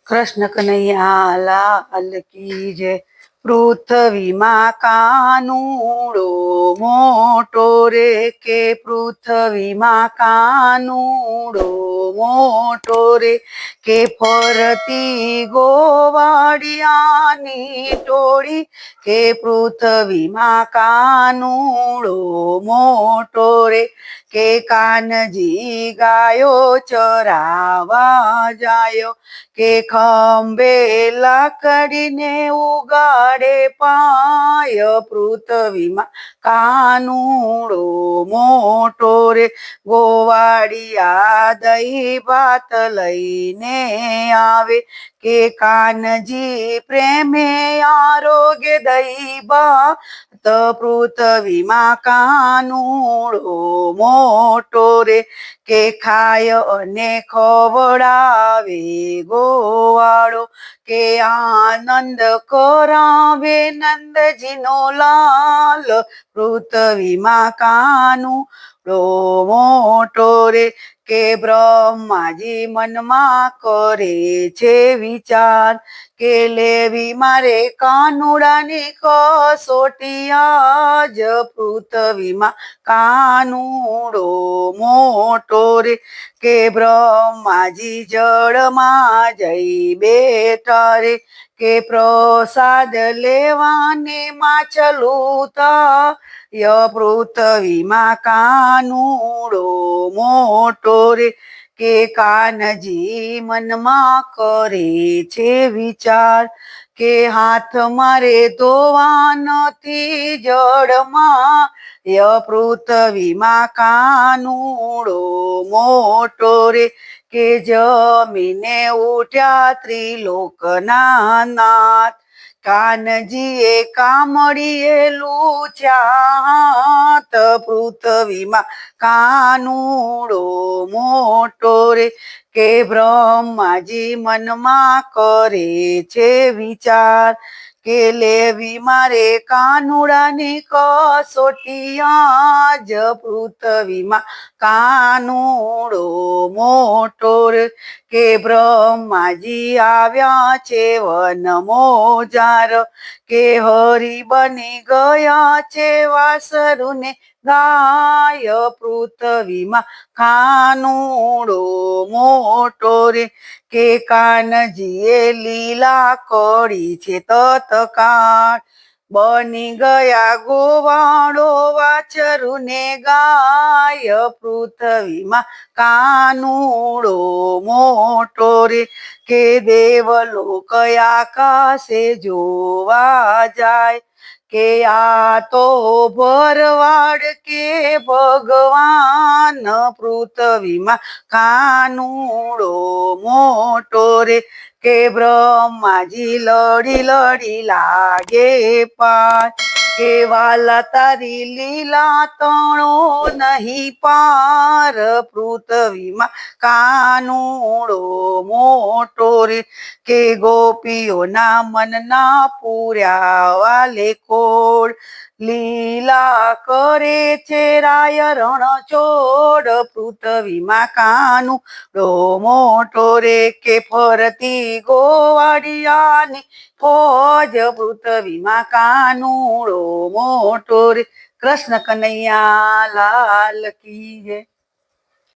કૃષ્ણ કનૈયા લાલ કી જય. પૃથ્વીમાં કાનુડો મોટો રે કે પૃથ્વીમાં કાનુડો મોટો રે કે ફરતી ગોવાળિયાની ટોળી કે પૃથ્વીમાં કાનુડો મોટો રે કે કાનજી ગાયો ચરાવા જાયો કે ખંભે લાકડીને ઉગાડે પાય પૃથ્વીમાં કાનુડો મોટો રે ગોવાળિયા દહીં ભાત લઈને આવે કે કાનજી પ્રેમે આરોગ્ય દહીં ભાત પૃથ્વીમાં કાનુડો મોટો રે કે ખાય અને ખવડાવે ગોવાળો કે આનંદ કરાવે નંદજીનો લાલ પૃથ્વીમાં કાનુડો મોટો રે કે બ્રહ્માજી મનમાં કરે છે વિચાર કે લેવી મારે કાનુડાની કસોટી આજ પૃથ્વીમાં કાનુડો મોટો રે કે બ્રહ્માજી જળમાં જઈ બેઠા રે કે પ્રસાદ લેવાને માછલું ય પૃથ્વીમાં કાનુડો મોટો રે કે કાનજી મનમાં કરે છે વિચાર કે હાથ મારે ધોવા નથી જળમાં ય પૃથ્વીમાં કાનુડો મોટો રે કે જમીને ઉઠ્યા ત્રિલોકના નાથ કાનજીએ કામળીએ લૂછ્યા પૃથ્વીમાં કાનુડો મોટો રે કે બ્રહ્માજી મનમાં કરે છે વિચાર કે લેવી મારે કાનુડાની કસોટી આજ પૃથ્વીમાં કાનુડો મોટો રે કે બ્રહ્માજી આવ્યા છે વન મોજાર કે હરી બની ગયા છે વાસરુને ગાય પૃથ્વીમાં કાનુડો મોટો રે કે કાનજીએ લીલા કરી છે તત્કાળ બની ગયા ગોવાળો વાછરુને ગાય પૃથ્વીમાં કાનુડો મોટો રે કે દેવલોક આકાશે જોવા જાય કે આ તો ભરવાડ કે ભગવાન પૃથ્વીમાં કાનુડો મોટો રે કે બ્રહ્માજી લડી લડી લાગે પાર કે વાલા તારી લીલા તણો નહીં પાર પૃથ્વીમાં કાનુડો મોટો રે કે ગોપીઓના મનના પૂર્યા વાલે કોડ લીલા કરે છે રાય રણ છોડ પૃથ્વીમાં કાનુડો મોટો રે કે ફરતી ગોવાળિયાની ફોજ પૃથ્વીમાં કાનુડો મોટો રે. કૃષ્ણ કનૈયા લાલ કી જય.